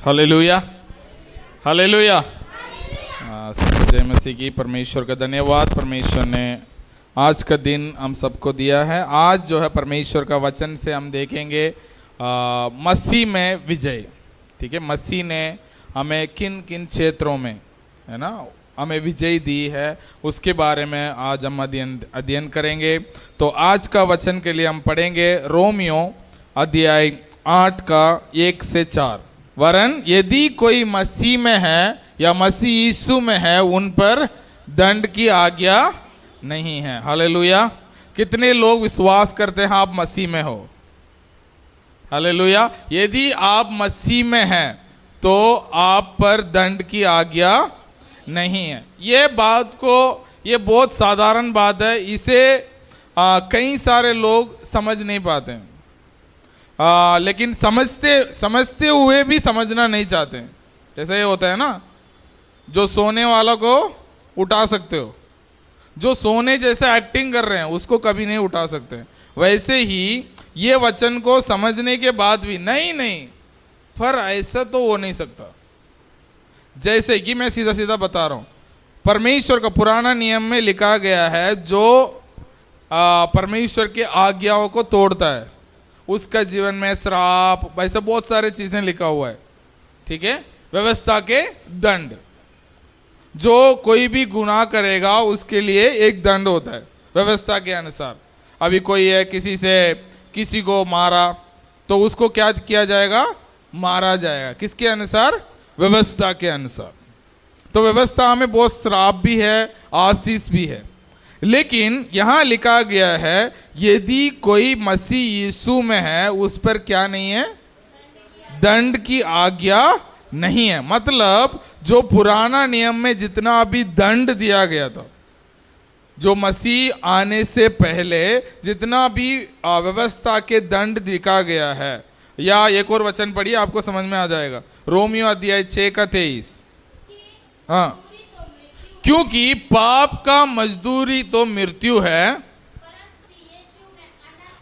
Hallelujah, hallelujah. जय मसीह की। परमेश्वर का धन्यवाद, परमेश्वर ने आज का दिन हम सबको दिया है। आज जो है परमेश्वर का वचन से हम देखेंगे मसीह में विजय। ठीक है, मसीह ने हमें किन किन क्षेत्रों में, है ना, हमें विजय दी है, उसके बारे में आज हम अध्ययन करेंगे। तो आज का वचन के लिए हम पढ़ेंगे रोमियो अध्याय 8 का 1 से 4। वरन यदि कोई मसीह में है या मसीह यीशु में है, उन पर दंड की आज्ञा नहीं है। हालेलुया। कितने लोग विश्वास करते हैं आप मसीह में हो? हालेलुया। यदि आप मसीह में हैं तो आप पर दंड की आज्ञा नहीं है। ये बहुत साधारण बात है। इसे कई सारे लोग समझ नहीं पाते हैं, लेकिन समझते हुए भी समझना नहीं चाहते हैं। जैसे ये होता है ना, जो सोने वाला को उठा सकते हो, जो सोने जैसे एक्टिंग कर रहे हैं उसको कभी नहीं उठा सकते। वैसे ही ये वचन को समझने के बाद भी नहीं, पर ऐसा तो हो नहीं सकता। जैसे कि मैं सीधा सीधा बता रहा हूं, परमेश्वर का पुराना नियम में लिखा गया है, जो परमेश्वर के आज्ञाओं को तोड़ता है उसका जीवन में श्राप, ऐसे बहुत सारे चीजें लिखा हुआ है। ठीक है, व्यवस्था के दंड, जो कोई भी गुनाह करेगा उसके लिए एक दंड होता है व्यवस्था के अनुसार। अभी कोई है किसी को मारा तो उसको क्या किया जाएगा? मारा जाएगा। किसके अनुसार? व्यवस्था के अनुसार। तो व्यवस्था में बहुत श्राप भी है, आशीष भी है। लेकिन यहां लिखा गया है यदि कोई मसीह यीशु में है, उस पर क्या नहीं है? दंड की आज्ञा नहीं है। मतलब जो पुराना नियम में जितना भी दंड दिया गया था, जो मसीह आने से पहले जितना भी व्यवस्था के दंड दिखा गया है, या एक और वचन पढ़िए, आपको समझ में आ जाएगा। रोमियो अध्याय 6 का 23। हाँ, क्योंकि पाप का मजदूरी तो मृत्यु है,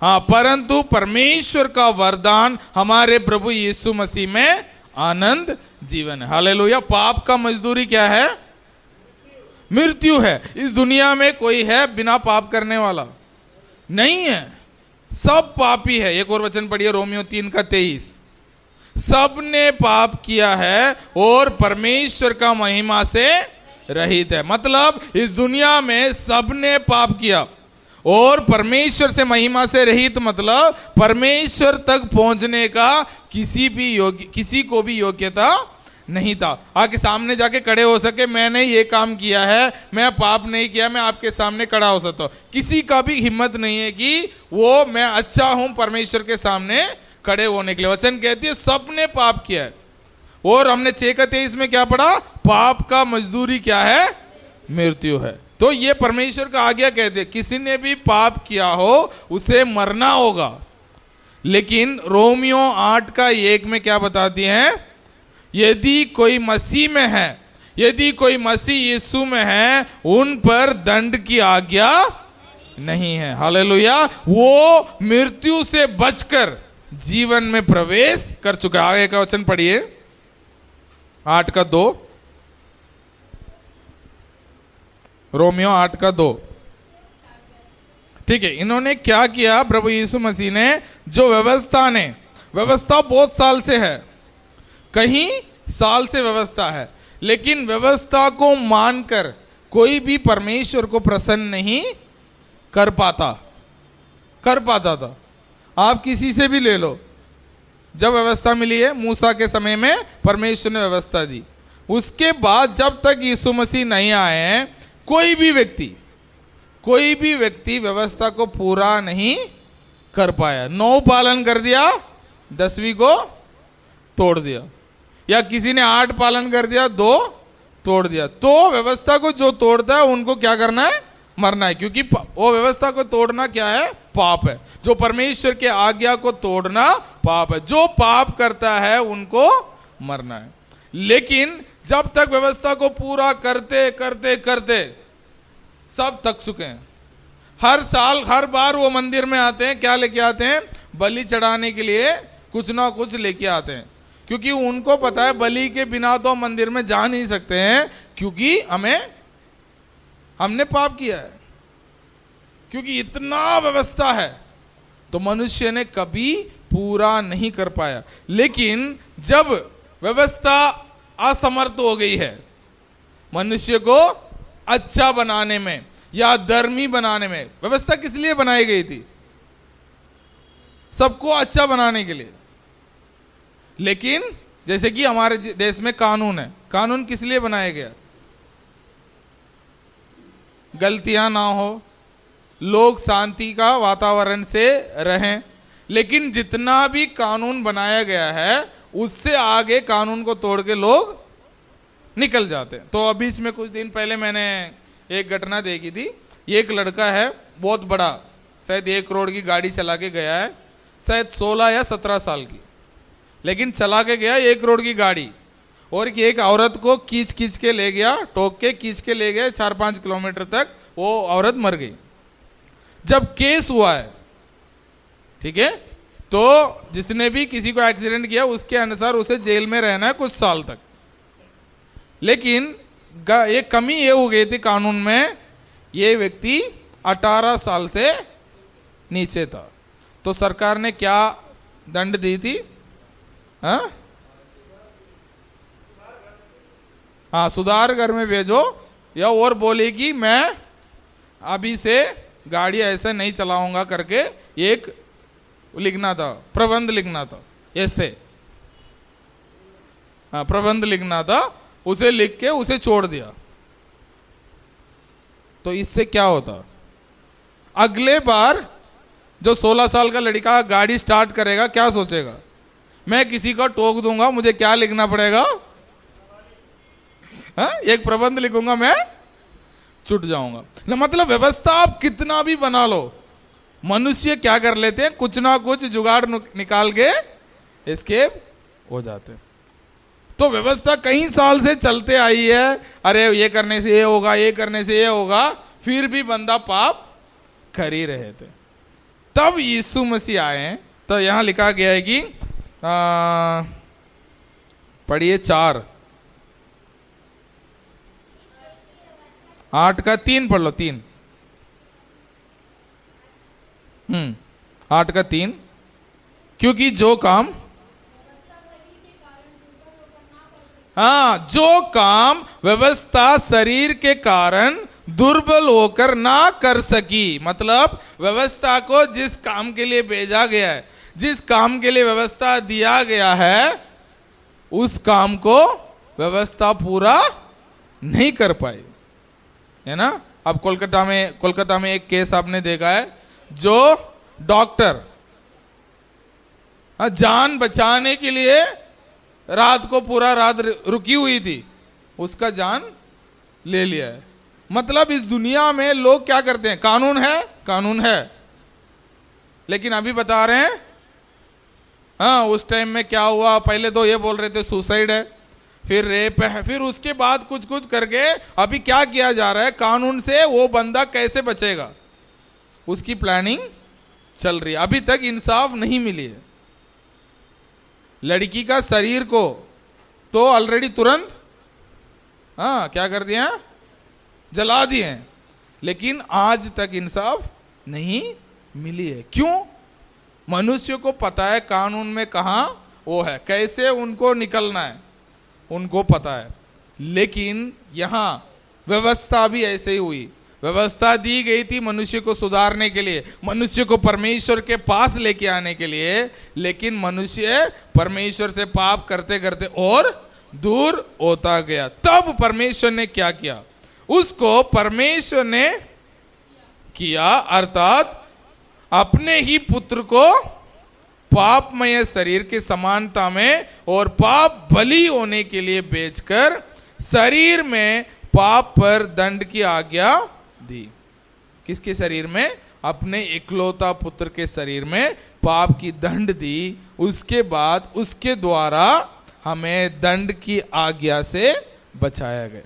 हाँ, परंतु परमेश्वर का वरदान हमारे प्रभु यीशु मसीह में आनंद जीवन है। हालेलुया। पाप का मजदूरी क्या है? मृत्यु है। इस दुनिया में कोई है बिना पाप करने वाला? नहीं है, सब पापी है। एक और वचन पढ़िए, रोमियो 3 का 23। सब ने पाप किया है और परमेश्वर का महिमा से रहित है। मतलब इस दुनिया में सबने पाप किया और परमेश्वर से महिमा से रहित, मतलब परमेश्वर तक पहुंचने का किसी को भी योग्यता नहीं था। आके सामने जाके खड़े हो सके, मैंने ये काम किया है, मैं पाप नहीं किया, मैं आपके सामने खड़ा हो सकता हूं। किसी का भी हिम्मत नहीं है कि वो मैं अच्छा हूं परमेश्वर के सामने खड़े होने के लिए। वचन कहती है सबने पाप किया है। और हमने 6 का 23 में क्या पढ़ा? पाप का मजदूरी क्या है? मृत्यु है। तो ये परमेश्वर का आज्ञा कहते हैं, किसी ने भी पाप किया हो उसे मरना होगा। लेकिन रोमियो 8 का 1 में क्या बताती है? यदि कोई मसीह में है, यदि कोई मसीह यीशु में है, उन पर दंड की आज्ञा नहीं है। हालेलुया। वो मृत्यु से बचकर जीवन में प्रवेश कर चुका है। आगे का वचन पढ़िए, 8 का 2, रोमियो 8 का 2। ठीक है, इन्होंने क्या किया? प्रभु यीशु मसीह ने, जो व्यवस्था बहुत साल से है, कहीं साल से व्यवस्था है, लेकिन व्यवस्था को मानकर कोई भी परमेश्वर को प्रसन्न नहीं कर पाता था। आप किसी से भी ले लो, जब व्यवस्था मिली है, मूसा के समय में परमेश्वर ने व्यवस्था दी, उसके बाद जब तक यीशु मसीह नहीं आए हैं, कोई भी व्यक्ति व्यवस्था को पूरा नहीं कर पाया। 9 पालन कर दिया, 10वीं को तोड़ दिया, या किसी ने 8 पालन कर दिया, 2 तोड़ दिया। तो व्यवस्था को जो तोड़ता है उनको क्या करना है? मरना है। क्योंकि वो व्यवस्था को तोड़ना क्या है? पाप है। जो परमेश्वर के आज्ञा को तोड़ना पाप है। जो पाप करता है उनको मरना है। लेकिन जब तक व्यवस्था को पूरा करते करते करते सब थक चुके हैं, हर साल हर बार वो मंदिर में आते हैं, क्या लेके आते हैं? बलि चढ़ाने के लिए कुछ ना कुछ लेके आते हैं। क्योंकि उनको पता है बलि के बिना तो मंदिर में जा नहीं सकते हैं, क्योंकि हमने पाप किया है, क्योंकि इतना व्यवस्था है, तो मनुष्य ने कभी पूरा नहीं कर पाया। लेकिन जब व्यवस्था असमर्थ हो गई है मनुष्य को अच्छा बनाने में या धर्मी बनाने में, व्यवस्था किस लिए बनाई गई थी? सबको अच्छा बनाने के लिए। लेकिन जैसे कि हमारे देश में कानून है, कानून किस लिए बनाया गया? गलतियां ना हो, लोग शांति का वातावरण से रहें। लेकिन जितना भी कानून बनाया गया है उससे आगे कानून को तोड़ के लोग निकल जाते हैं। तो अभी में कुछ दिन पहले मैंने एक घटना देखी थी। एक लड़का है बहुत बड़ा, शायद 1 करोड़ की गाड़ी चला के गया है, शायद 16 या 17 साल की, लेकिन चला के गया 1 करोड़ की गाड़ी, और एक औरत को खींच खींच के ले गया, टोक के खींच के ले गए 4-5 किलोमीटर तक, वो औरत मर गई। जब केस हुआ है, ठीक है, तो जिसने भी किसी को एक्सीडेंट किया उसके अनुसार उसे जेल में रहना है कुछ साल तक। लेकिन एक कमी ये हो गई थी कानून में, ये व्यक्ति 18 साल से नीचे था। तो सरकार ने क्या दंड दी थी? हाँ, सुधार घर में भेजो, या और बोले कि मैं अभी से गाड़ी ऐसे नहीं चलाऊंगा करके एक लिखना था, प्रबंध लिखना था, ऐसे प्रबंध लिखना था, उसे लिख के उसे छोड़ दिया। तो इससे क्या होता? अगले बार जो 16 साल का लड़का गाड़ी स्टार्ट करेगा क्या सोचेगा? मैं किसी को टोक दूंगा, मुझे क्या लिखना पड़ेगा? एक प्रबंध लिखूंगा, मैं छूट जाऊंगा ना। मतलब व्यवस्था आप कितना भी बना लो, मनुष्य क्या कर लेते हैं, कुछ ना कुछ जुगाड़ निकाल के एस्केप हो जाते हैं। तो व्यवस्था कई साल से चलते आई है, अरे ये करने से ये होगा, ये करने से ये होगा, फिर भी बंदा पाप कर ही रहे थे। तब यीशु मसीह आए। तो यहां लिखा गया है कि पढ़िए 4:8 का 3 पढ़ लो, 3 8 का 3, क्योंकि जो काम जो काम व्यवस्था शरीर के कारण दुर्बल होकर ना कर सकी, मतलब व्यवस्था को जिस काम के लिए भेजा गया है, जिस काम के लिए व्यवस्था दिया गया है, उस काम को व्यवस्था पूरा नहीं कर पाई, है ना। अब कोलकाता में एक केस आपने देखा है, जो डॉक्टर जान बचाने के लिए रात को पूरा रात रुकी हुई थी, उसका जान ले लिया है। मतलब इस दुनिया में लोग क्या करते हैं? कानून है, लेकिन अभी बता रहे हैं उस टाइम में क्या हुआ। पहले तो ये बोल रहे थे सुसाइड है, फिर रेप है, फिर उसके बाद कुछ कुछ करके अभी क्या किया जा रहा है, कानून से वो बंदा कैसे बचेगा उसकी प्लानिंग चल रही है। अभी तक इंसाफ नहीं मिली है। लड़की का शरीर को तो ऑलरेडी तुरंत क्या कर दिया, जला दिए, लेकिन आज तक इंसाफ नहीं मिली है। क्यों? मनुष्य को पता है कानून में कहां वो है, कैसे उनको निकलना है, उनको पता है। लेकिन यहां व्यवस्था भी ऐसे ही हुई। व्यवस्था दी गई थी मनुष्य को सुधारने के लिए, मनुष्य को परमेश्वर के पास लेके आने के लिए, लेकिन मनुष्य परमेश्वर से पाप करते करते और दूर होता गया। तब परमेश्वर ने क्या किया? उसको परमेश्वर ने किया, अर्थात अपने ही पुत्र को पापमय शरीर के समानता में और पाप बलि होने के लिए बेचकर शरीर में पाप पर दंड की आज्ञा दी। किसके शरीर में? अपने इकलौता पुत्र के शरीर में पाप की दंड दी। उसके बाद उसके द्वारा हमें दंड की आज्ञा से बचाया गया।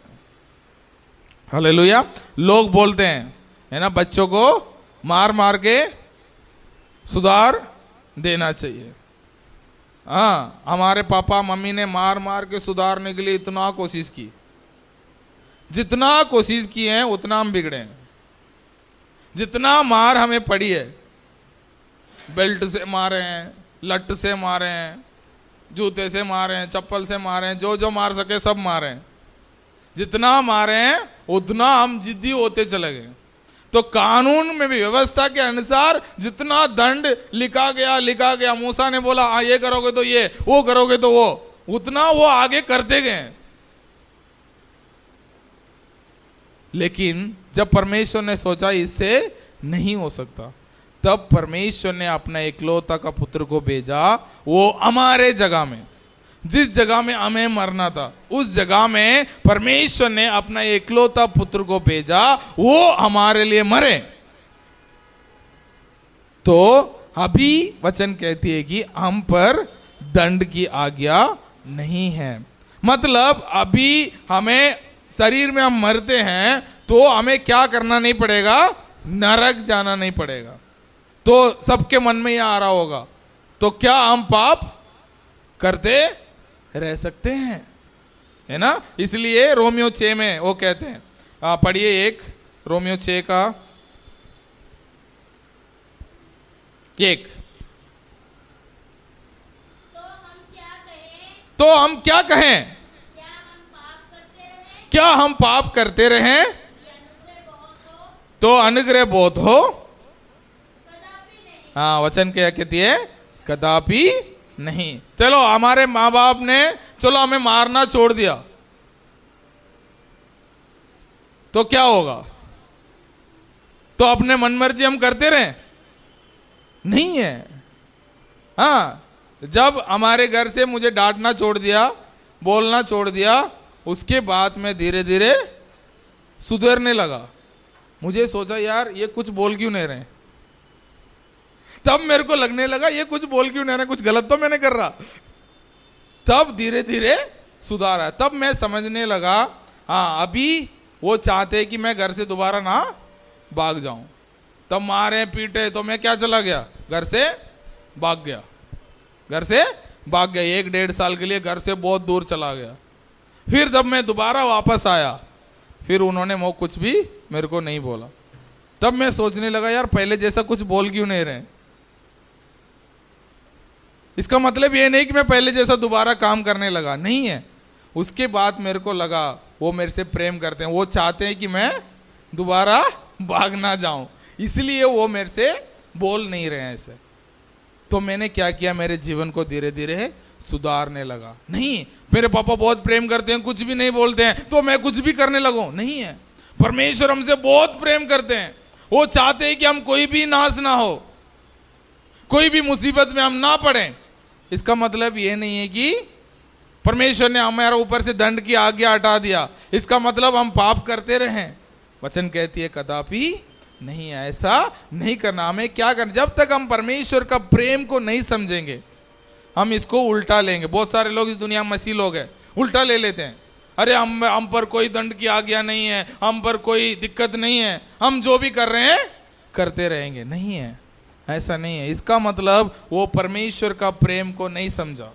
हालेलुया। लोग बोलते हैं, है ना, बच्चों को मार मार के सुधार देना चाहिए। हाँ, हमारे पापा मम्मी ने मार मार के सुधारने के लिए इतना कोशिश की, जितना कोशिश की है उतना हम बिगड़े हैं। जितना मार हमें पड़ी है, बेल्ट से मारे हैं, लट से मारे हैं, जूते से मारे हैं, चप्पल से मारे हैं, जो जो मार सके सब मारे हैं। जितना मारे हैं उतना हम जिद्दी होते चले गए। तो कानून में भी व्यवस्था के अनुसार जितना दंड लिखा गया, मूसा ने बोला हाँ ये करोगे तो ये, वो करोगे तो वो, उतना वो आगे करते गए। लेकिन जब परमेश्वर ने सोचा इससे नहीं हो सकता, तब परमेश्वर ने अपना इकलौता का पुत्र को भेजा। वो हमारे जगह में, जिस जगह में हमें मरना था, उस जगह में परमेश्वर ने अपना इकलौता पुत्र को भेजा, वो हमारे लिए मरे। तो अभी वचन कहती है कि हम पर दंड की आज्ञा नहीं है। मतलब अभी हमें शरीर में हम मरते हैं तो हमें क्या करना नहीं पड़ेगा, नरक जाना नहीं पड़ेगा। तो सबके मन में यह आ रहा होगा, तो क्या हम पाप करते रह सकते हैं, है ना? इसलिए रोमियो 6 में वो कहते हैं, पढ़िए एक रोमियो 6 का 1। तो हम क्या कहें? क्या हम पाप करते रहें तो अनुग्रह बहुत हो? हाँ, वचन क्या कहती है? कदापि नहीं। चलो हमारे माँ बाप ने चलो हमें मारना छोड़ दिया तो क्या होगा? तो अपने मन मर्जी हम करते रहे? नहीं है। हाँ, जब हमारे घर से मुझे डांटना छोड़ दिया, बोलना छोड़ दिया, उसके बाद मैं धीरे धीरे सुधरने लगा। मुझे सोचा यार ये कुछ बोल क्यों नहीं रहे, तब मेरे को लगने लगा ये कुछ बोल क्यों नहीं रहे, कुछ गलत तो मैंने कर रहा। तब धीरे धीरे सुधार आया। तब मैं समझने लगा हाँ अभी वो चाहते कि मैं घर से दोबारा ना भाग जाऊं। तब मारे पीटे तो मैं क्या चला गया, घर से भाग गया। घर से भाग गया, 1-1.5 साल के लिए घर से बहुत दूर चला गया। फिर जब मैं दोबारा वापस आया, फिर उन्होंने वो कुछ भी मेरे को नहीं बोला। तब मैं सोचने लगा यार पहले जैसा कुछ बोल क्यों नहीं रहे। इसका मतलब ये नहीं कि मैं पहले जैसा दोबारा काम करने लगा, नहीं है। उसके बाद मेरे को लगा वो मेरे से प्रेम करते हैं, वो चाहते हैं कि मैं दोबारा भाग ना जाऊं, इसलिए वो मेरे से बोल नहीं रहे हैं ऐसे। तो मैंने क्या किया, मेरे जीवन को धीरे धीरे सुधारने लगा। नहीं मेरे पापा बहुत प्रेम करते हैं, कुछ भी नहीं बोलते हैं तो मैं कुछ भी करने लगूं, नहीं है। परमेश्वर हमसे बहुत प्रेम करते हैं, वो चाहते हैं कि हम कोई भी नाश ना हो, कोई भी मुसीबत में हम ना पड़े। इसका मतलब ये नहीं है कि परमेश्वर ने हमारे ऊपर से दंड की आज्ञा हटा दिया, इसका मतलब हम पाप करते रहें। वचन कहती है कदापि नहीं, ऐसा नहीं करना। हमें क्या करना, जब तक हम परमेश्वर का प्रेम को नहीं समझेंगे हम इसको उल्टा लेंगे। बहुत सारे लोग इस दुनिया में मसीह लोग हैं, उल्टा ले लेते हैं। अरे हम पर कोई दंड की आज्ञा नहीं है, हम पर कोई दिक्कत नहीं है, हम जो भी कर रहे हैं करते रहेंगे। नहीं है, ऐसा नहीं है। इसका मतलब वो परमेश्वर का प्रेम को नहीं समझा,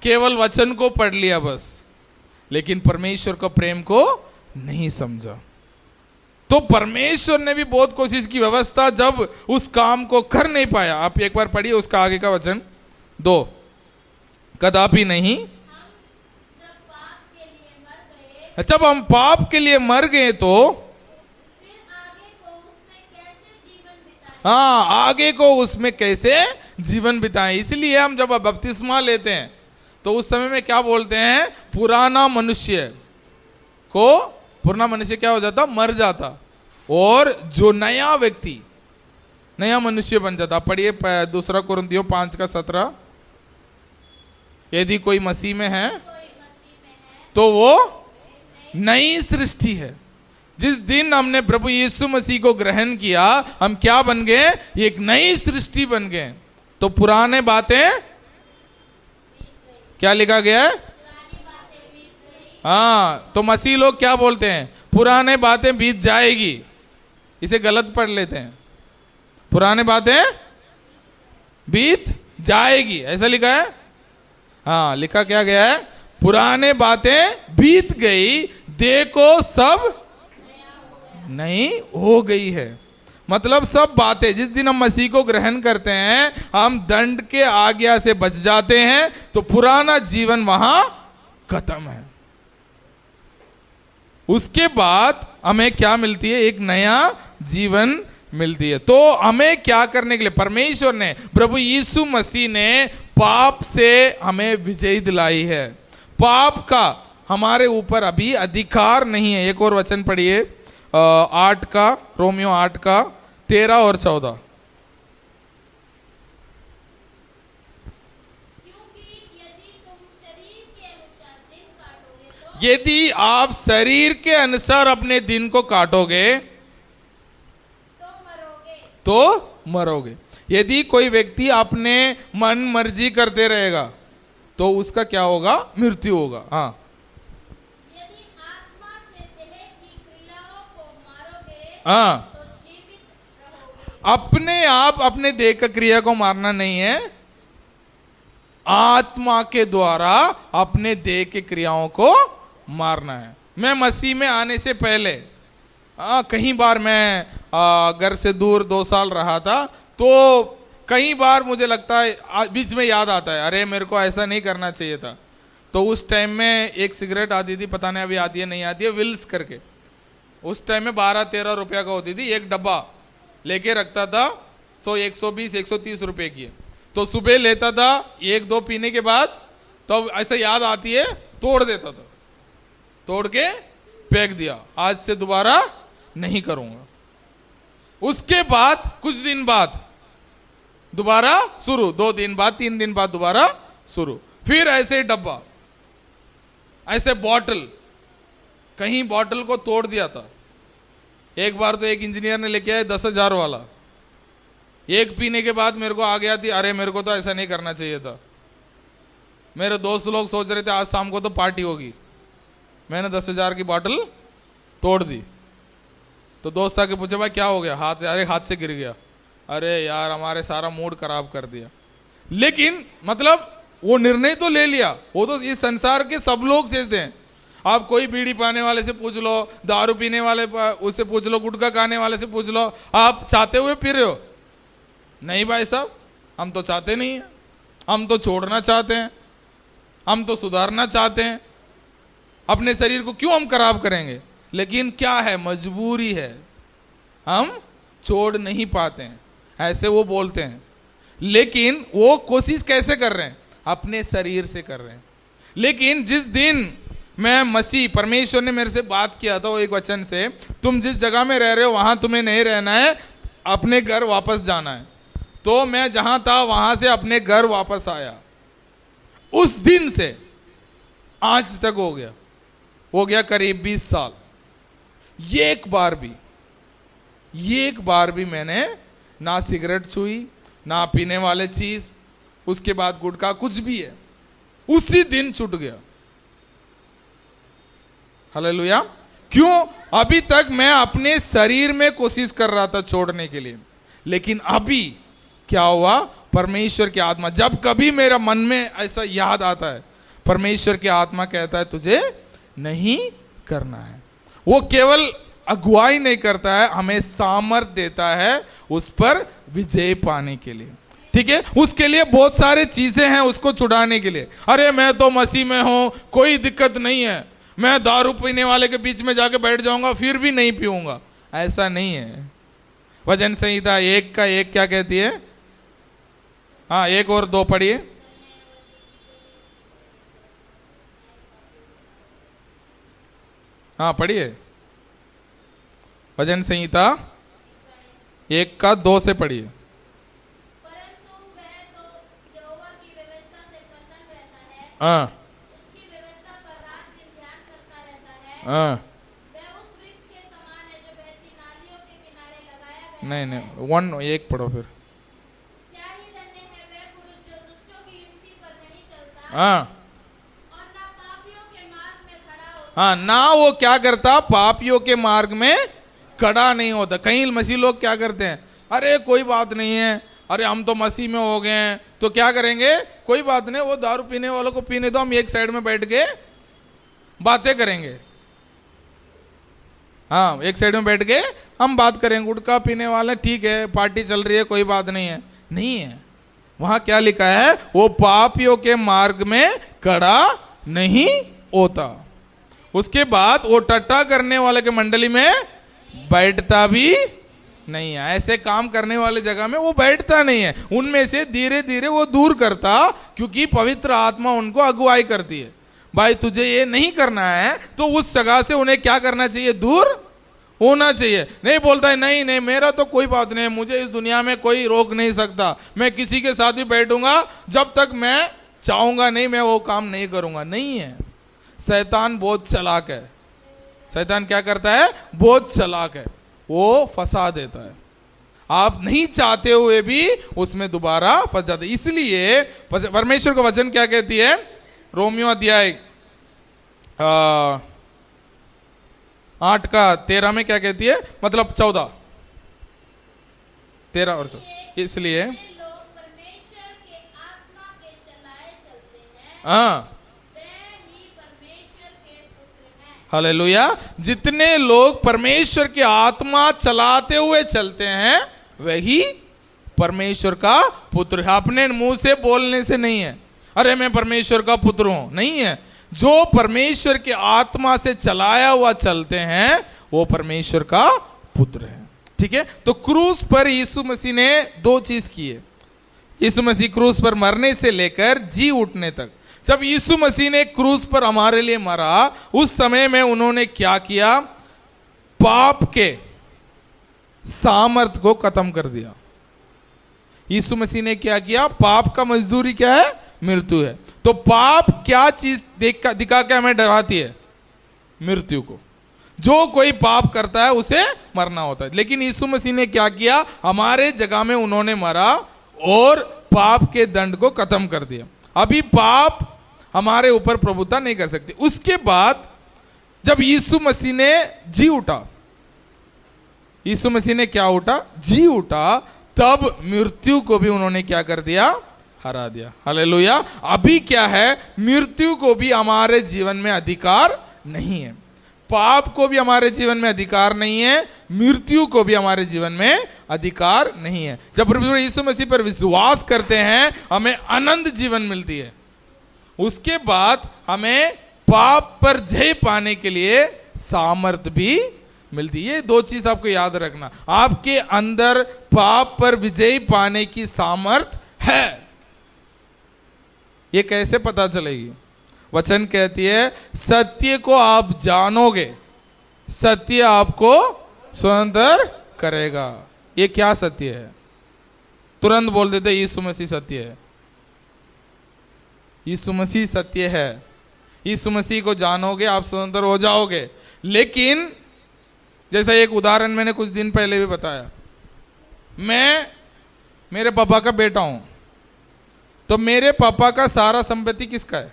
केवल वचन को पढ़ लिया बस, लेकिन परमेश्वर का प्रेम को नहीं समझा। तो परमेश्वर ने भी बहुत कोशिश की, व्यवस्था जब उस काम को कर नहीं पाया। आप एक बार पढ़िए उसका आगे का वचन 2। कदापि नहीं, जब हम पाप के लिए मर गए तो हाँ आगे को उसमें कैसे जीवन बिताएं। इसलिए हम जब बपतिस्मा लेते हैं तो उस समय में क्या बोलते हैं, पुराना मनुष्य क्या हो जाता, मर जाता, और जो नया व्यक्ति नया मनुष्य बन जाता। पढ़िए 2 कुरिन्थियों 5:17। यदि कोई मसीह में है तो वो नई सृष्टि है। जिस दिन हमने प्रभु यीशु मसीह को ग्रहण किया हम क्या बन गए, एक नई सृष्टि बन गए। तो पुराने बातें क्या लिखा गया है, हाँ। तो मसीह लोग क्या बोलते हैं, पुराने बातें बीत जाएगी। इसे गलत पढ़ लेते हैं, पुराने बातें बीत जाएगी, ऐसा लिखा है। हाँ, लिखा क्या गया है, पुराने बातें बीत गई, देखो सब नहीं हो गई है। मतलब सब बातें, जिस दिन हम मसीह को ग्रहण करते हैं, हम दंड के आज्ञा से बच जाते हैं, तो पुराना जीवन वहां खत्म है। उसके बाद हमें क्या मिलती है, एक नया जीवन मिलती है। तो हमें क्या करने के लिए, परमेश्वर ने, प्रभु यीशु मसीह ने पाप से हमें विजय दिलाई है। पाप का हमारे ऊपर अभी अधिकार नहीं है। एक और वचन पढ़िए, 8 का, रोमियो 8 का 13 और 14। यदि आप शरीर के अनुसार अपने दिन को काटोगे तो मरोगे। यदि कोई व्यक्ति अपने मन मर्जी करते रहेगा तो उसका क्या होगा, मृत्यु होगा। हाँ, यदि आत्मा से देह की क्रियाओं को मारोगे हाँ, तो जीवित रहोगे। अपने आप अपने देह का क्रिया को मारना नहीं है, आत्मा के द्वारा अपने देह के क्रियाओं को मारना है। मैं मसीह में आने से पहले कई बार मैं घर से दूर 2 साल रहा था, तो कई बार मुझे लगता है, बीच में याद आता है, अरे मेरे को ऐसा नहीं करना चाहिए था। तो उस टाइम में एक सिगरेट आती थी, पता नहीं अभी आती है नहीं आती है, विल्स करके, उस टाइम में 12-13 रुपया का होती थी, एक डब्बा लेके रखता था, 120-130 रुपए की। तो सुबह लेता था, 1-2 पीने के बाद तो ऐसा याद आती है, तोड़ देता था, तोड़ के फेंक दिया, आज से दोबारा नहीं करूंगा। उसके बाद कुछ दिन बाद दोबारा शुरू, 2 दिन बाद, 3 दिन बाद दोबारा शुरू, फिर ऐसे डब्बा, ऐसे बॉटल, कहीं बॉटल को तोड़ दिया था। एक बार तो एक इंजीनियर ने लेके आया 10,000 वाला, एक पीने के बाद मेरे को आ गया थी, अरे मेरे को तो ऐसा नहीं करना चाहिए था। मेरे दोस्त लोग सोच रहे थे आज शाम को तो पार्टी होगी, मैंने 10,000 की बॉटल तोड़ दी। तो दोस्त आके पूछे, भाई क्या हो गया, हाथ, अरे हाथ से गिर गया। अरे यार, हमारे सारा मूड खराब कर दिया। लेकिन मतलब वो निर्णय तो ले लिया। वो तो इस संसार के सब लोग सोचते हैं, आप कोई बीड़ी पाने वाले से पूछ लो, दारू पीने वाले उससे पूछ लो, गुटखा खाने वाले से पूछ लो, आप चाहते हुए पी रहे हो? नहीं भाई साहब, हम तो चाहते नहीं है, हम तो छोड़ना चाहते हैं, हम तो सुधारना चाहते हैं। अपने शरीर को क्यों हम खराब करेंगे? लेकिन क्या है, मजबूरी है, हम छोड़ नहीं पाते हैं, ऐसे वो बोलते हैं। लेकिन वो कोशिश कैसे कर रहे हैं? अपने शरीर से कर रहे हैं। लेकिन जिस दिन मैं मसीह, परमेश्वर ने मेरे से बात किया था वो एक वचन से, तुम जिस जगह में रह रहे हो वहां तुम्हें नहीं रहना है, अपने घर वापस जाना है। तो मैं जहां था वहां से अपने घर वापस आया। उस दिन से आज तक हो गया करीब 20 साल। एक बार भी मैंने ना सिगरेट छुई, ना पीने वाले चीज, उसके बाद गुटखा, कुछ भी है, उसी दिन छूट गया। हालेलुया। क्यों? अभी तक मैं अपने शरीर में कोशिश कर रहा था छोड़ने के लिए, लेकिन अभी क्या हुआ, परमेश्वर की आत्मा, जब कभी मेरा मन में ऐसा याद आता है, परमेश्वर की आत्मा कहता है तुझे नहीं करना है। वो केवल अगुवाई नहीं करता है, हमें सामर्थ देता है उस पर विजय पाने के लिए। ठीक है, उसके लिए बहुत सारे चीजें हैं उसको छुड़ाने के लिए। अरे मैं तो मसीह में हूं, कोई दिक्कत नहीं है, मैं दारू पीने वाले के बीच में जाके बैठ जाऊंगा फिर भी नहीं पीऊंगा, ऐसा नहीं है। वचन संहिता 1 का 1 क्या कहती है? हाँ, 1 और 2 पढ़िए। हाँ पढ़िए, भजन संहिता 1 का 2 से पढ़िए। परंतु वह तो यहोवा की व्यवस्था से प्रसन्न रहता है, हाँ उसकी व्यवस्था पर रात दिन ध्यान करता रहता है। हाँ, वह उस वृक्ष के समान है जो बहती नालियों के किनारे लगाया गया नहीं 1 पढ़ो फिर। क्या ही धन्य है वह पुरुष जो दुष्टों की युक्ति पर नहीं चलता, हाँ और ना पापियों के मार्ग में खड़ा होता। हाँ, ना वो क्या करता, पापियों के मार्ग में खड़ा नहीं होता। कई मसीह लोग क्या करते हैं, अरे कोई बात नहीं है, अरे हम तो मसीह में हो गए हैं, तो क्या करेंगे, कोई बात नहीं, वो दारू पीने वालों को पीने दो, हम एक साइड में बैठ के बातें करेंगे। हाँ, एक साइड में बैठ के हम बात करेंगे। गुटखा पीने वाले ठीक है, पार्टी चल रही है, कोई बात नहीं है। नहीं है, वहां क्या लिखा है, वो पापियों के मार्ग में खड़ा नहीं होता। उसके बाद वो टट्टा करने वाले के मंडली में बैठता भी नहीं है। ऐसे काम करने वाले जगह में वो बैठता नहीं है, उनमें से धीरे धीरे वो दूर करता, क्योंकि पवित्र आत्मा उनको अगुवाई करती है। भाई तुझे ये नहीं करना है, तो उस जगह से उन्हें क्या करना चाहिए, दूर होना चाहिए। नहीं बोलता है नहीं नहीं मेरा तो कोई बात नहीं, मुझे इस दुनिया में कोई रोक नहीं सकता, मैं किसी के साथ भी बैठूंगा, जब तक मैं चाहूंगा नहीं मैं वो काम नहीं करूंगा। नहीं है, शैतान बहुत चालाक है। शैतान क्या करता है, बहुत चालाक है, वो फंसा देता है। आप नहीं चाहते हुए भी उसमें दोबारा फंस जाते। इसलिए परमेश्वर का वचन क्या कहती है, रोमियो अध्याय 8:13 में क्या कहती है, मतलब 14, 13 और 14। इसलिए लोग परमेश्वर के आत्मा के चलाए चलते हैं, हाँ, वे ही परमेश्वर के पुत्र हैं। हालेलुया। जितने लोग परमेश्वर की आत्मा चलाते हुए चलते हैं वही परमेश्वर का पुत्र है। अपने मुंह से बोलने से नहीं है, अरे मैं परमेश्वर का पुत्र हूं, नहीं है। जो परमेश्वर की आत्मा से चलाया हुआ चलते हैं वो परमेश्वर का पुत्र है। ठीक है, तो क्रूस पर यीशु मसीह ने 2 चीज की है। यीशु मसीह क्रूस पर मरने से लेकर जी उठने तक, जब यीशु मसीह ने क्रूस पर हमारे लिए मरा, उस समय में उन्होंने क्या किया, पाप के सामर्थ को खत्म कर दिया। यीशु मसीह ने क्या किया, पाप का मजदूरी क्या है, मृत्यु है। तो पाप क्या चीज दिखा के हमें डराती है, मृत्यु को। जो कोई पाप करता है उसे मरना होता है, लेकिन यीशु मसीह ने क्या किया, हमारे जगह में उन्होंने मरा और पाप के दंड को खत्म कर दिया। अभी पाप हमारे ऊपर प्रभुता नहीं कर सकती। उसके बाद जब यीशु मसीह ने जी उठा, यीशु मसीह ने क्या उठा, जी उठा, तब मृत्यु को भी उन्होंने क्या कर दिया, हरा दिया। हालेलुया। अभी क्या है, मृत्यु को भी हमारे जीवन में अधिकार नहीं है, पाप को भी हमारे जीवन में अधिकार नहीं है, मृत्यु को भी हमारे जीवन में अधिकार नहीं है। जब प्रभु यीशु मसीह पर विश्वास करते हैं हमें अनंत जीवन मिलती है। उसके बाद हमें पाप पर जय पाने के लिए सामर्थ भी मिलती है। ये 2 चीज आपको याद रखना, आपके अंदर पाप पर विजय पाने की सामर्थ है। ये कैसे पता चलेगी, वचन कहती है सत्य को आप जानोगे, सत्य आपको स्वतंत्र करेगा। ये क्या सत्य है, तुरंत बोल देते यीशु मसीह सत्य है। यीशु मसीह सत्य है, यीशु मसीह को जानोगे आप स्वतंत्र हो जाओगे। लेकिन जैसा एक उदाहरण मैंने कुछ दिन पहले भी बताया, मैं मेरे पापा का बेटा हूं, तो मेरे पापा का सारा संपत्ति किसका है,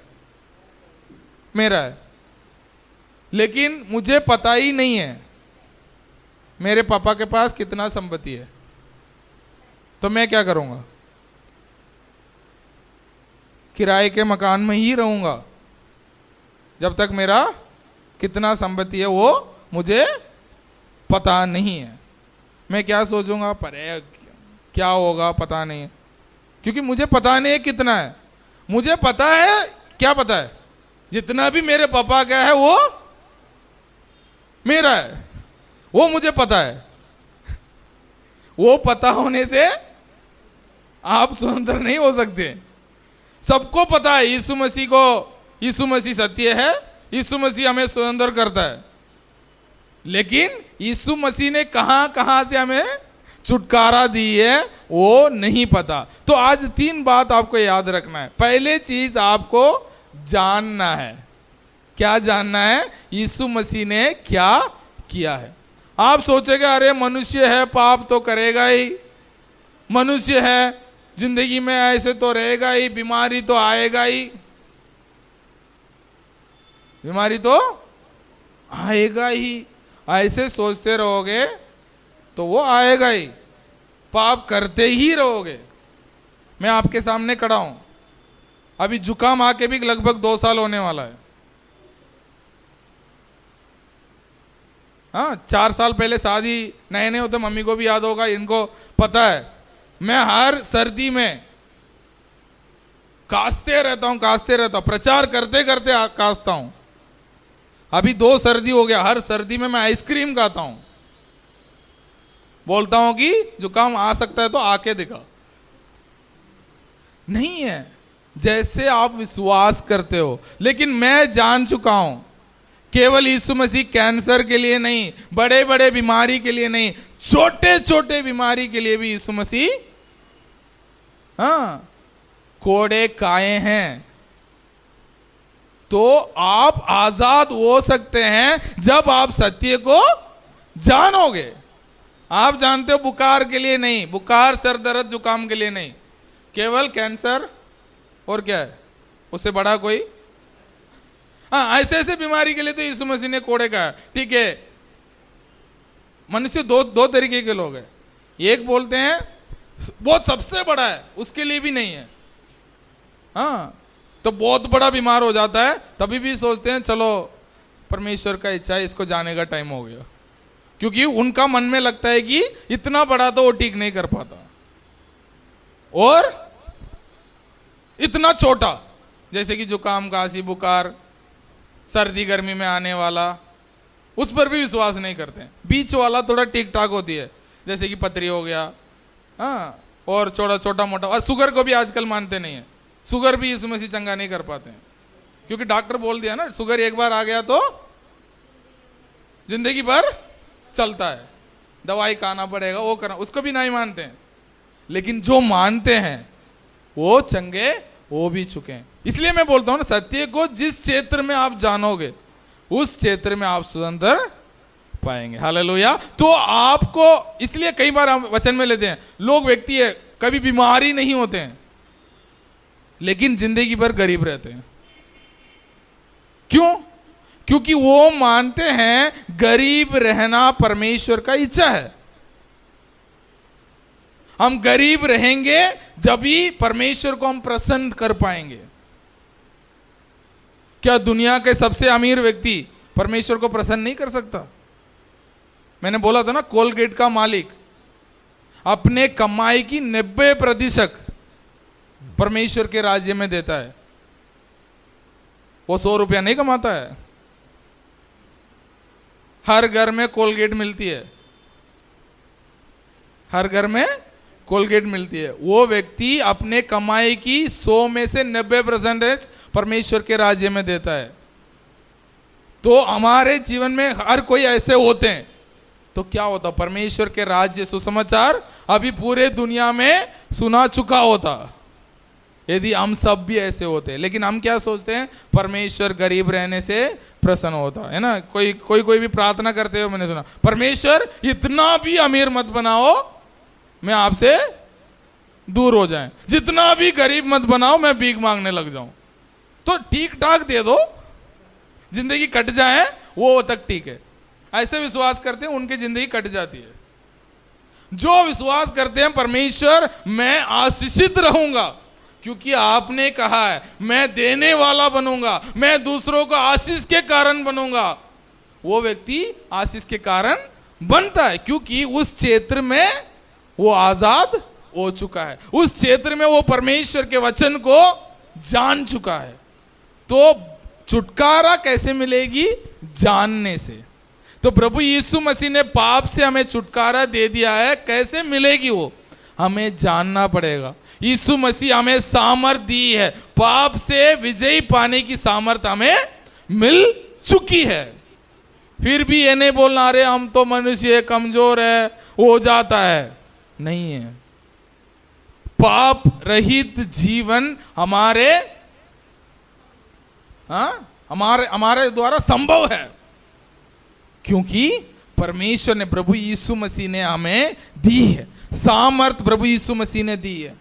मेरा है। लेकिन मुझे पता ही नहीं है मेरे पापा के पास कितना संपत्ति है, तो मैं क्या करूंगा, किराए के मकान में ही रहूंगा जब तक मेरा कितना संपत्ति है वो मुझे पता नहीं है। मैं क्या सोचूंगा, पर क्या होगा पता नहीं है, क्योंकि मुझे पता नहीं है कितना है। मुझे पता है, क्या पता है, जितना भी मेरे पापा का है वो मेरा है, वो मुझे पता है। वो पता होने से आप स्वतंत्र नहीं हो सकते। सबको पता है यीशु मसीह को, यीशु मसीह सत्य है, यीशु मसीह हमें स्वतंत्र करता है। लेकिन यीशु मसीह ने कहां कहां से हमें छुटकारा दी है वो नहीं पता। तो आज 3 बात आपको याद रखना है। पहले चीज आपको जानना है, क्या जानना है, यीशु मसीह ने क्या किया है। आप सोचेंगे अरे मनुष्य है पाप तो करेगा ही, मनुष्य है जिंदगी में ऐसे तो रहेगा ही, बीमारी तो आएगा ही, बीमारी तो आएगा ही, ऐसे सोचते रहोगे तो वो आएगा ही, पाप करते ही रहोगे। मैं आपके सामने खड़ा हूं, अभी जुकाम आके भी लगभग 2 साल होने वाला है। हाँ, 4 साल पहले शादी नए नए होते, मम्मी को भी याद होगा, इनको पता है, मैं हर सर्दी में कांसते रहता हूं, प्रचार करते करते कांसता हूं। अभी 2 सर्दी हो गया, हर सर्दी में मैं आइसक्रीम खाता हूं, बोलता हूं कि जुकाम आ सकता है तो आके दिखा। नहीं है, जैसे आप विश्वास करते हो। लेकिन मैं जान चुका हूं, केवल यीशु मसीह कैंसर के लिए नहीं, बड़े बड़े बीमारी के लिए नहीं, छोटे छोटे बीमारी के लिए भी यीशु मसीह हाँ कोड़े खाए हैं। तो आप आजाद हो सकते हैं जब आप सत्य को जानोगे। आप जानते हो बुखार के लिए नहीं, बुखार सर दर्द जुकाम के लिए नहीं, केवल कैंसर और क्या है उससे बड़ा कोई, हाँ ऐसे ऐसे बीमारी के लिए तो यीशु मसीह ने कोड़े खाया। ठीक है, मनुष्य दो तरीके के लोग हैं। एक बोलते हैं बहुत सबसे बड़ा है, उसके लिए भी नहीं है। हाँ, तो बहुत बड़ा बीमार हो जाता है तभी भी सोचते हैं चलो परमेश्वर का इच्छा है, इसको जाने का टाइम हो गया, क्योंकि उनका मन में लगता है कि इतना बड़ा तो वो ठीक नहीं कर पाता, और इतना छोटा जैसे कि जुकाम, खांसी, बुखार, सर्दी गर्मी में आने वाला, उस पर भी विश्वास नहीं करते हैं। बीच वाला थोड़ा ठीक ठाक होती है, जैसे कि पथरी हो गया, हाँ, और छोटा मोटा, और शुगर को भी आजकल मानते नहीं है। शुगर भी यीशु मसीह चंगा नहीं कर पाते हैं, क्योंकि डॉक्टर बोल दिया ना, शुगर एक बार आ गया तो जिंदगी भर चलता है, दवाई खाना पड़ेगा, वो करना, उसको भी नहीं मानते हैं। लेकिन जो मानते हैं वो चंगे हो भी चुके हैं। इसलिए मैं बोलता हूं ना, सत्य को जिस क्षेत्र में आप जानोगे उस क्षेत्र में आप स्वतंत्र पाएंगे। हालेलुया। तो आपको, इसलिए कई बार हम वचन में लेते हैं, लोग व्यक्ति है कभी बीमारी नहीं होते हैं लेकिन जिंदगी भर गरीब रहते हैं। क्यों? क्योंकि वो मानते हैं गरीब रहना परमेश्वर का इच्छा है। हम गरीब रहेंगे जब ही परमेश्वर को हम प्रसन्न कर पाएंगे। क्या दुनिया के सबसे अमीर व्यक्ति परमेश्वर को प्रसन्न नहीं कर सकता? मैंने बोला था ना, कोलगेट का मालिक अपने कमाई की 90% परमेश्वर के राज्य में देता है। वो 100 रुपया नहीं कमाता है। हर घर में कोलगेट मिलती है, हर घर में कोलगेट मिलती है। वो व्यक्ति अपने कमाई की 100 में से 90% परमेश्वर के राज्य में देता है। तो हमारे जीवन में हर कोई ऐसे होते हैं, तो क्या होता? परमेश्वर के राज्य सुसमाचार अभी पूरे दुनिया में सुना चुका होता यदि हम सब भी ऐसे होते। लेकिन हम क्या सोचते हैं? परमेश्वर गरीब रहने से प्रसन्न होता है ना। कोई भी प्रार्थना करते हो, मैंने सुना, परमेश्वर इतना भी अमीर मत बनाओ मैं आपसे दूर हो जाए, जितना भी गरीब मत बनाओ मैं भीख मांगने लग जाऊं। तो ठीक ठाक दे दो, जिंदगी कट जाए, वो तक ठीक है। ऐसे विश्वास करते हैं उनकी जिंदगी कट जाती है। जो विश्वास करते हैं परमेश्वर मैं आशीषित रहूंगा क्योंकि आपने कहा है मैं देने वाला बनूंगा, मैं दूसरों को आशीष के कारण बनूंगा, वो व्यक्ति आशीष के कारण बनता है क्योंकि उस क्षेत्र में वो आजाद हो चुका है, उस क्षेत्र में वो परमेश्वर के वचन को जान चुका है। तो छुटकारा कैसे मिलेगी? जानने से। तो प्रभु यीशु मसीह ने पाप से हमें छुटकारा दे दिया है। कैसे मिलेगी वो? हमें जानना पड़ेगा। यीशु मसीह हमें सामर्थ दी है, पाप से विजयी पाने की सामर्थ हमें मिल चुकी है। फिर भी ये नहीं बोलना अरे हम तो मनुष्य कमजोर है, हो जाता है, नहीं है। पाप रहित जीवन हमारे द्वारा संभव है क्योंकि परमेश्वर ने, प्रभु यीशु मसीह ने हमें दी है सामर्थ। प्रभु यीशु मसीह ने दी है।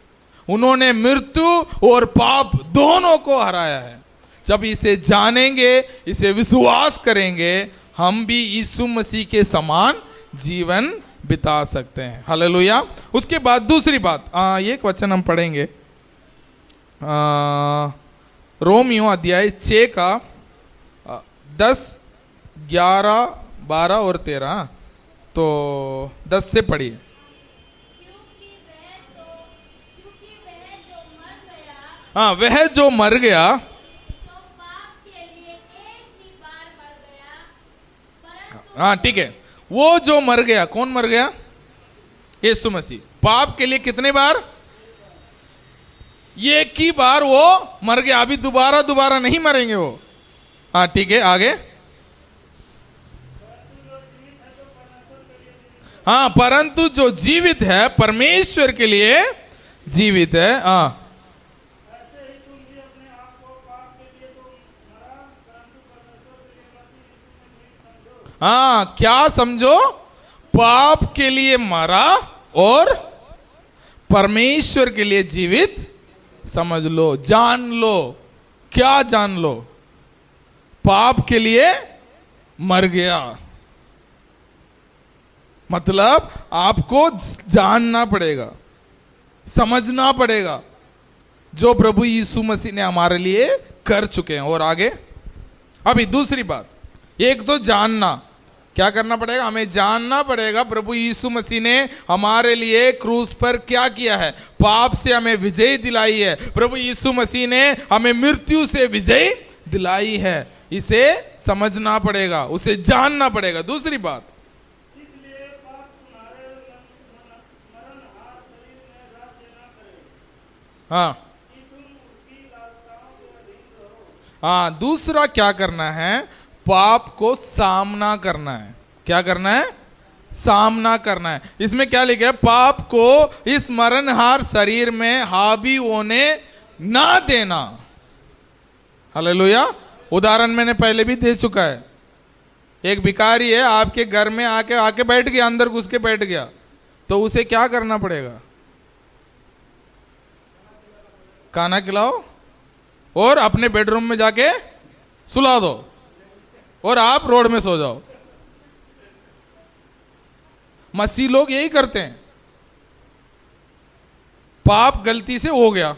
उन्होंने मृत्यु और पाप दोनों को हराया है। जब इसे जानेंगे, इसे विश्वास करेंगे, हम भी यीशु मसीह के समान जीवन बिता सकते हैं। हालेलुया। उसके बाद दूसरी बात, ये एक वचन हम पढ़ेंगे रोमियो अध्याय 6 का 10, 11, 12 और 13। तो 10 से पढ़िए। क्योंकि वह जो मर गया हाँ, वह जो मर गया तो पाप के लिए एक ही बार मर गया, परंतु हाँ ठीक है, वो जो मर गया, कौन मर गया? यीशु मसीह। पाप के लिए कितने बार? एक ही बार वो मर गया, अभी दोबारा नहीं मरेंगे वो। हाँ ठीक है, आगे। हाँ, परंतु जो जीवित है परमेश्वर के लिए जीवित है। हाँ, हाँ, क्या समझो? पाप के लिए मरा और परमेश्वर के लिए जीवित समझ लो, जान लो। क्या जान लो? पाप के लिए मर गया, मतलब आपको जानना पड़ेगा, समझना पड़ेगा जो प्रभु यीशु मसीह ने हमारे लिए कर चुके हैं। और आगे अभी दूसरी बात, एक तो जानना, क्या करना पड़ेगा? हमें जानना पड़ेगा प्रभु यीशु मसीह ने हमारे लिए क्रूस पर क्या किया है। पाप से हमें विजय दिलाई है, प्रभु यीशु मसीह ने हमें मृत्यु से विजय दिलाई है। इसे समझना पड़ेगा, उसे जानना पड़ेगा। दूसरी बात, हाँ हाँ, दूसरा क्या करना है? पाप को सामना करना है। क्या करना है? सामना करना है। इसमें क्या लिखा है? पाप को इस मरणहार शरीर में हावी होने ना देना। हालेलुया। उदाहरण मैंने पहले भी दे चुका है। एक भिखारी है, आपके घर में आके बैठ गया, अंदर घुस के बैठ गया, तो उसे क्या करना पड़ेगा? खाना खिलाओ और अपने बेडरूम में जाके सुला दो और आप रोड में सो जाओ। मसीह लोग यही करते हैं। पाप गलती से हो गया,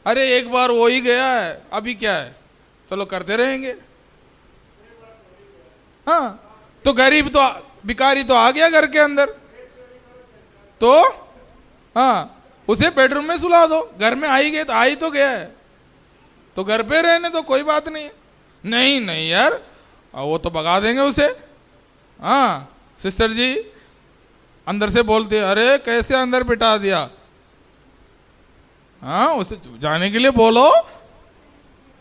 अरे एक बार हो ही गया है, अभी क्या है, चलो करते रहेंगे। हाँ, तो गरीब तो भिखारी तो आ गया घर के अंदर, तो हाँ उसे बेडरूम में सुला दो। घर में आई गए तो आई तो गया है, तो घर पे रहने तो कोई बात नहीं। नहीं यार, वो तो भगा देंगे उसे। हाँ सिस्टर जी अंदर से बोलती है, अरे कैसे अंदर बिठा दिया? हाँ, उसे जाने के लिए बोलो।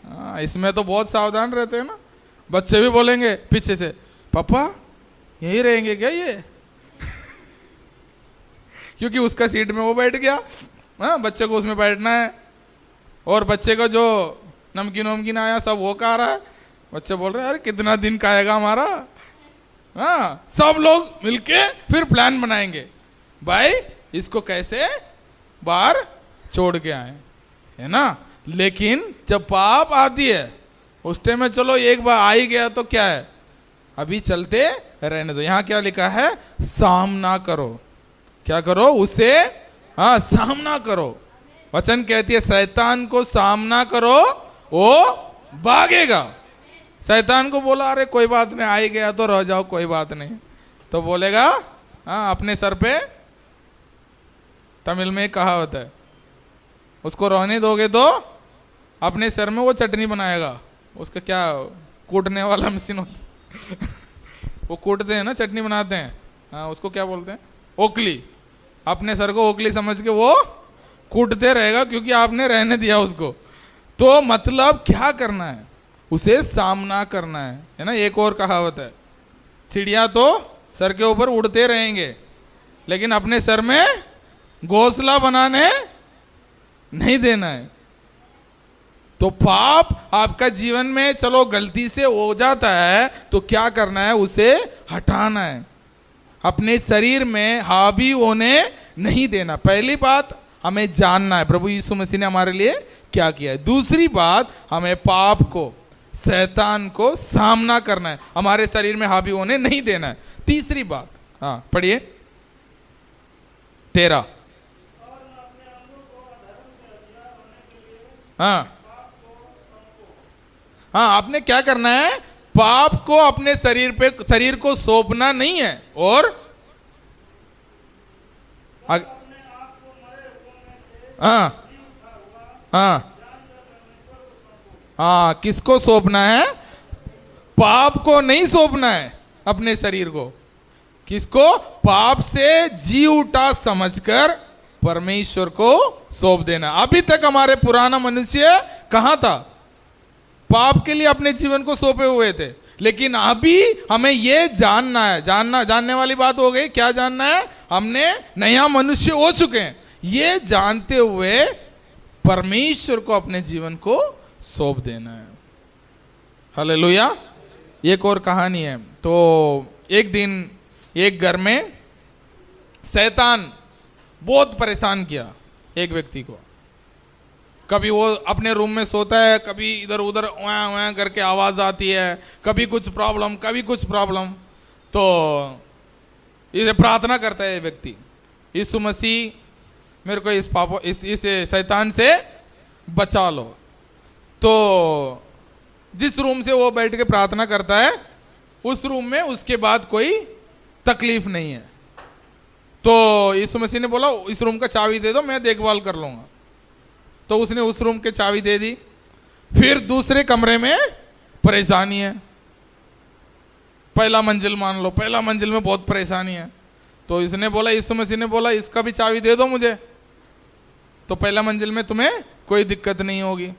हाँ, इसमें तो बहुत सावधान रहते हैं ना। बच्चे भी बोलेंगे पीछे से, पापा यही रहेंगे क्या ये? क्योंकि उसका सीट में वो बैठ गया। हाँ, बच्चे को उसमें बैठना है, और बच्चे का जो नमकीन वमकीन आया सब वो खा रहा है। बच्चे बोल रहे हैं, अरे कितना दिन खाएगा हमारा? हाँ, सब लोग मिलके फिर प्लान बनाएंगे, भाई इसको कैसे बाहर छोड़ के आए, है ना। लेकिन जब पाप आती है उस टाइम में चलो एक बार आ ही गया तो क्या है, अभी चलते रहने दो। यहां क्या लिखा है? सामना करो। क्या करो? उसे हाँ सामना करो। वचन कहती है शैतान को सामना करो, वो भागेगा। शैतान को बोला, अरे कोई बात नहीं, आ ही गया तो रह जाओ, कोई बात नहीं, तो बोलेगा हाँ अपने सर पे, तमिल में एक कहावत है, उसको रहने दोगे तो अपने सर में वो चटनी बनाएगा। उसका क्या कूटने वाला मशीन होता वो कूटते हैं ना, चटनी बनाते हैं। हाँ, उसको क्या बोलते हैं? ओखली। अपने सर को ओखली समझ के वो कूटते रहेगा, क्योंकि आपने रहने दिया उसको। तो मतलब क्या करना है? उसे सामना करना है ना। एक और कहावत है, चिड़िया तो सर के ऊपर उड़ते रहेंगे लेकिन अपने सर में घोंसला बनाने नहीं देना है। तो पाप आपका जीवन में चलो गलती से हो जाता है तो क्या करना है? उसे हटाना है, अपने शरीर में हावी होने नहीं देना। पहली बात हमें जानना है प्रभु यीशु मसीह ने हमारे लिए क्या किया है। दूसरी बात, हमें पाप को, शैतान को सामना करना है, हमारे शरीर में हावी होने नहीं देना है। तीसरी बात, हाँ पढ़िए 13। हाँ हाँ, आपने क्या करना है? पाप को अपने शरीर को सौंपना नहीं है, और हाँ हाँ हाँ, किसको सौंपना है? पाप को नहीं सौंपना है अपने शरीर को। किसको? पाप से जी उठा समझकर परमेश्वर को सौंप देना। अभी तक हमारे पुराना मनुष्य कहां था? पाप के लिए अपने जीवन को सौंपे हुए थे। लेकिन अभी हमें यह जानना है, जानने वाली बात हो गई। क्या जानना है? हमने नया मनुष्य हो चुके हैं, ये जानते हुए परमेश्वर को अपने जीवन को सौंप देना है। हालेलुया। एक और कहानी है। तो एक दिन एक घर में शैतान बहुत परेशान किया एक व्यक्ति को। कभी वो अपने रूम में सोता है, कभी इधर उधर वहाँ वहाँ करके आवाज आती है, कभी कुछ प्रॉब्लम। तो इसे प्रार्थना करता है ये व्यक्ति, यीशु मसीह मेरे को इस शैतान से बचा लो। तो जिस रूम से वो बैठ के प्रार्थना करता है, उस रूम में उसके बाद कोई तकलीफ नहीं है। तो यीशु मसीह ने बोला, इस रूम का चाबी दे दो, मैं देखभाल कर लूंगा। तो उसने उस रूम के चाबी दे दी। फिर दूसरे कमरे में परेशानी है, पहला मंजिल मान लो, पहला मंजिल में बहुत परेशानी है। तो इसने बोला, यीशु मसीह ने बोला, इसका भी चाबी दे दो मुझे, तो पहला मंजिल में तुम्हें कोई दिक्कत नहीं होगी।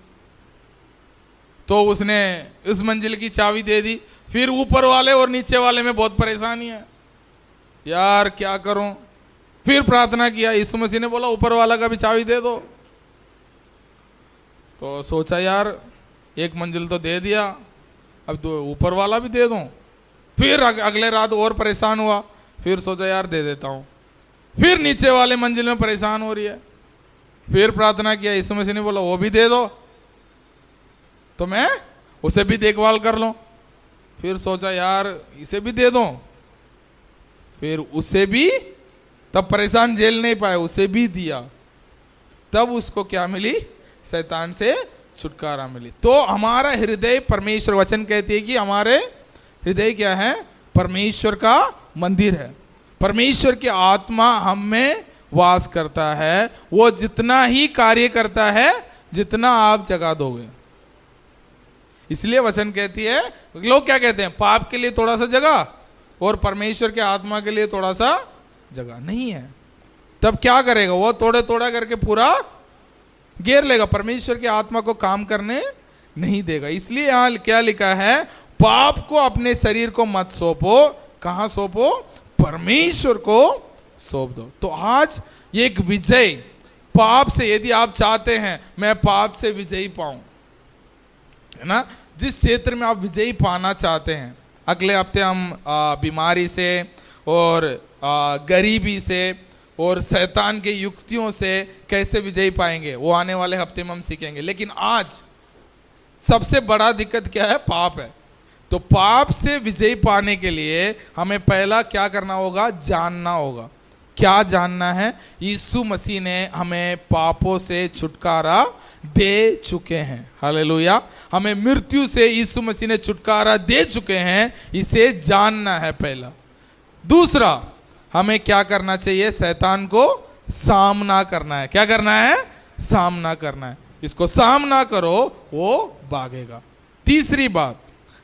तो उसने इस मंजिल की चाबी दे दी। फिर ऊपर वाले और नीचे वाले में बहुत परेशानी है, यार क्या करूं। फिर प्रार्थना किया, यीशु मसीह ने बोला ऊपर वाला का भी चाबी दे दो। तो सोचा यार एक मंजिल तो दे दिया, अब तो ऊपर वाला भी दे दूं। फिर अगले रात और परेशान हुआ, फिर सोचा यार दे देता हूं। फिर नीचे वाले मंजिल में परेशान हो रही है, फिर प्रार्थना किया, यीशु मसीह ने बोला वो भी दे दो, तो मैं उसे भी देखभाल कर लूं। फिर सोचा यार इसे भी दे दूं, फिर उसे भी, तब परेशान झेल नहीं पाए, उसे भी दिया। तब उसको क्या मिली? शैतान से छुटकारा मिली। तो हमारा हृदय, परमेश्वर वचन कहती है कि हमारे हृदय क्या है? परमेश्वर का मंदिर है। परमेश्वर की आत्मा हम में वास करता है। वो जितना ही कार्य करता है जितना आप जगा दोगे। इसलिए वचन कहती है, लोग क्या कहते हैं? पाप के लिए थोड़ा सा जगह और परमेश्वर के आत्मा के लिए थोड़ा सा जगह नहीं है। तब क्या करेगा? वो थोड़ा करके पूरा घेर लेगा, परमेश्वर की आत्मा को काम करने नहीं देगा। इसलिए यहां क्या लिखा है? पाप को अपने शरीर को मत सौंपो। कहां सौंपो? परमेश्वर को सौंप दो। तो आज एक विजय पाप से, यदि आप चाहते हैं मैं पाप से विजयी पाऊं, है ना, जिस क्षेत्र में आप विजयी पाना चाहते हैं, अगले हफ्ते हम बीमारी से और गरीबी से और शैतान के युक्तियों से कैसे विजयी पाएंगे, वो आने वाले हफ्ते में हम सीखेंगे। लेकिन आज सबसे बड़ा दिक्कत क्या है? पाप है। तो पाप से विजयी पाने के लिए हमें पहला क्या करना होगा? जानना होगा। क्या जानना है? यीशु मसीह ने हमें पापों से छुटकारा दे चुके हैं। हालेलुया। हमें मृत्यु से यीशु मसीह ने छुटकारा दे चुके हैं, इसे जानना है पहला। दूसरा, हमें क्या करना चाहिए? शैतान को सामना करना है। क्या करना है? सामना करना है। इसको सामना करो, वो भागेगा। तीसरी बात,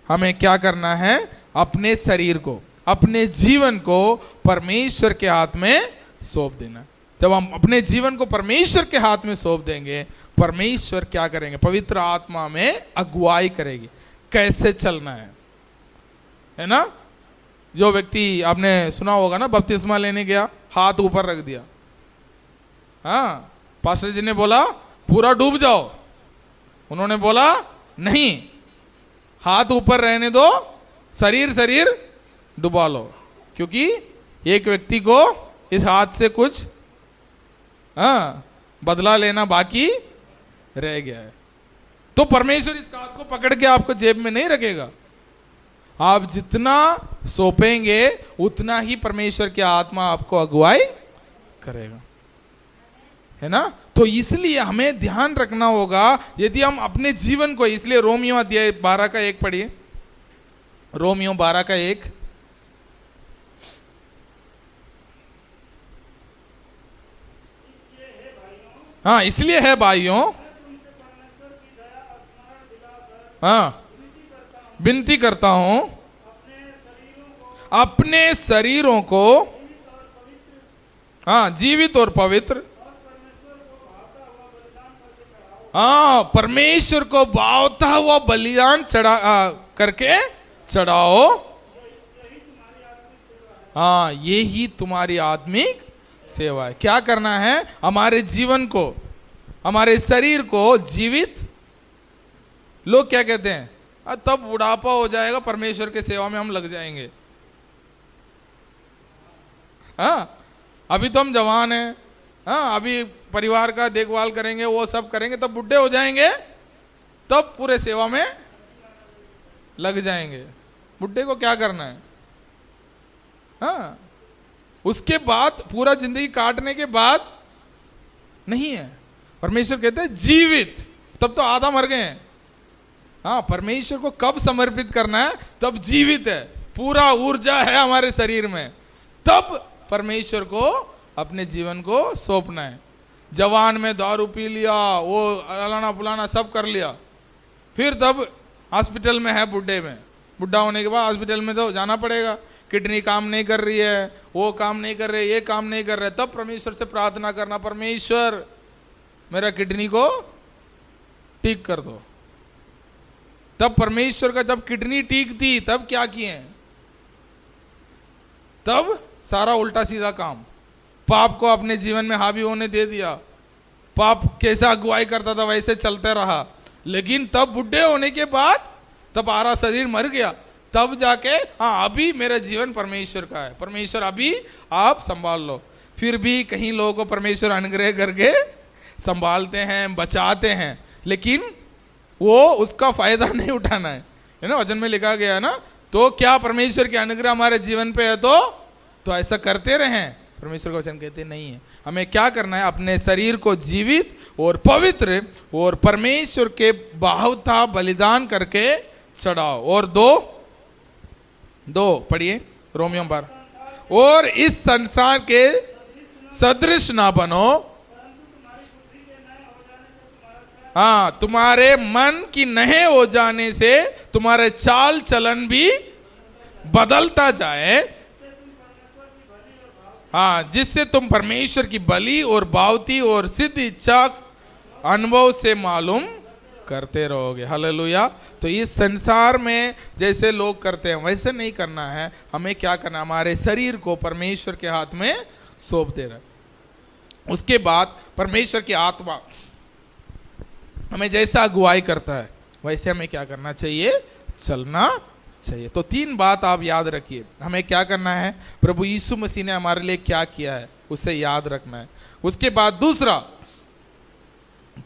हमें क्या करना है? अपने शरीर को, अपने जीवन को परमेश्वर के हाथ में सौंप देना। जब हम अपने जीवन को परमेश्वर के हाथ में सौंप देंगे, परमेश्वर क्या करेंगे? पवित्र आत्मा में अगुवाई करेगी, कैसे चलना है ना। जो व्यक्ति, आपने सुना होगा ना, बपतिस्मा लेने गया, हाथ ऊपर रख दिया, हाँ, पास्टर जी ने बोला पूरा डूब जाओ, उन्होंने बोला नहीं, हाथ ऊपर रहने दो, शरीर डुबा लो, क्योंकि एक व्यक्ति को इस हाथ से कुछ बदला लेना बाकी रह गया है। तो परमेश्वर इस हाथ को पकड़ के आपको जेब में नहीं रखेगा। आप जितना सौंपेंगे उतना ही परमेश्वर की आत्मा आपको अगुवाई करेगा, है ना। तो इसलिए हमें ध्यान रखना होगा, यदि हम अपने जीवन को, इसलिए रोमियो अध्याय 12 का 1 पढ़िए, रोमियो 12 का 1। हाँ, इसलिए है भाइयों, हाँ, विनती करता हूं, अपने शरीरों को, हाँ, जीवित और पवित्र, हाँ, परमेश्वर को भावता हुआ बलिदान करके चढ़ाओ। हाँ, ये ही तुम्हारी आत्मिक सेवा है। क्या करना है? हमारे जीवन को, हमारे शरीर को जीवित, लोग क्या कहते हैं, तब बुढ़ापा हो जाएगा, परमेश्वर के सेवा में हम लग जाएंगे। हाँ, अभी तो हम जवान हैं, हाँ, अभी परिवार का देखभाल करेंगे, वो सब करेंगे, तब बुढ़े हो जाएंगे, तब पूरे सेवा में लग जाएंगे। बुढ़े को क्या करना है? हाँ, उसके बाद पूरा जिंदगी काटने के बाद नहीं है। परमेश्वर कहते हैं जीवित, तब तो आधा मर गए हैं। हाँ, परमेश्वर को कब समर्पित करना है? तब जीवित है, पूरा ऊर्जा है हमारे शरीर में, तब परमेश्वर को अपने जीवन को सौंपना है। जवान में दारू पी लिया, वो अलाना पुलाना सब कर लिया, फिर तब हॉस्पिटल में है, बुढ़ा होने के बाद हॉस्पिटल में तो जाना पड़ेगा। किडनी काम नहीं कर रही है, वो काम नहीं कर रहे, ये काम नहीं कर रहे, तब परमेश्वर से प्रार्थना करना, परमेश्वर मेरा किडनी को ठीक कर दो। तब परमेश्वर का जब किडनी ठीक थी, तब क्या किए? तब सारा उल्टा सीधा काम, पाप को अपने जीवन में हावी होने दे दिया, पाप कैसा अगुवाई करता था वैसे चलते रहा। लेकिन तब बुढ़े होने के बाद, तब आरा शरीर मर गया, तब जाके हाँ, अभी मेरा जीवन परमेश्वर का है, परमेश्वर अभी आप संभाल लो। फिर भी कहीं लोगों को परमेश्वर अनुग्रह करके संभालते हैं, बचाते हैं, लेकिन वो उसका फायदा नहीं उठाना है ना, वचन में लिखा गया है ना। तो क्या परमेश्वर के अनुग्रह हमारे जीवन पे है तो ऐसा करते रहें? परमेश्वर का वचन कहते नहीं है। हमें क्या करना है? अपने शरीर को जीवित और पवित्र और परमेश्वर के बाहुता बलिदान करके चढ़ाओ। और दो पढ़िए, रोमियो 12। और इस संसार के सदृश ना बनो, हाँ, तुम्हारे मन की नहे हो जाने से तुम्हारे चाल चलन भी बदलता जाए, हाँ, जिससे तुम परमेश्वर की बलि और भावती और सिद्ध इच्छा अनुभव से मालूम करते रहोगे। हालेलुया। तो इस संसार में जैसे लोग करते हैं वैसे नहीं करना है। हमें क्या करना? हमारे शरीर को परमेश्वर के हाथ में सौंप देना। उसके बाद परमेश्वर की आत्मा हमें जैसा अगुवाई करता है वैसे हमें क्या करना चाहिए? चलना चाहिए। तो 3 बात आप याद रखिए। हमें क्या करना है? प्रभु यीशु मसीह ने हमारे लिए क्या किया है उसे याद रखना है। उसके बाद दूसरा,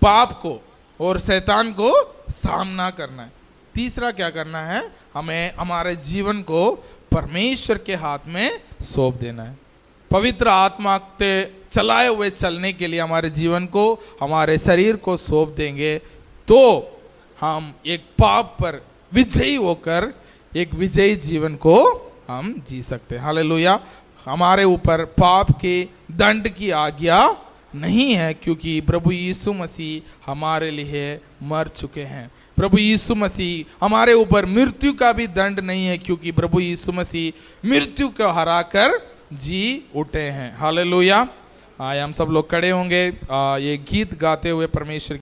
पाप को और शैतान को सामना करना है। तीसरा क्या करना है? हमें हमारे जीवन को परमेश्वर के हाथ में सौंप देना है। पवित्र आत्मा के चलाए हुए चलने के लिए हमारे जीवन को, हमारे शरीर को सौंप देंगे तो हम एक पाप पर विजयी होकर एक विजयी जीवन को हम जी सकते हैं। हालेलुया। हमारे ऊपर पाप के दंड की आज्ञा नहीं है, क्योंकि प्रभु यीशु मसीह हमारे लिए मर चुके हैं। प्रभु यीशु मसीह हमारे ऊपर मृत्यु का भी दंड नहीं है, क्योंकि प्रभु यीशु मसीह मृत्यु को हराकर जी उठे हैं। हालेलुया। हम सब लोग खड़े होंगे ये गीत गाते हुए परमेश्वर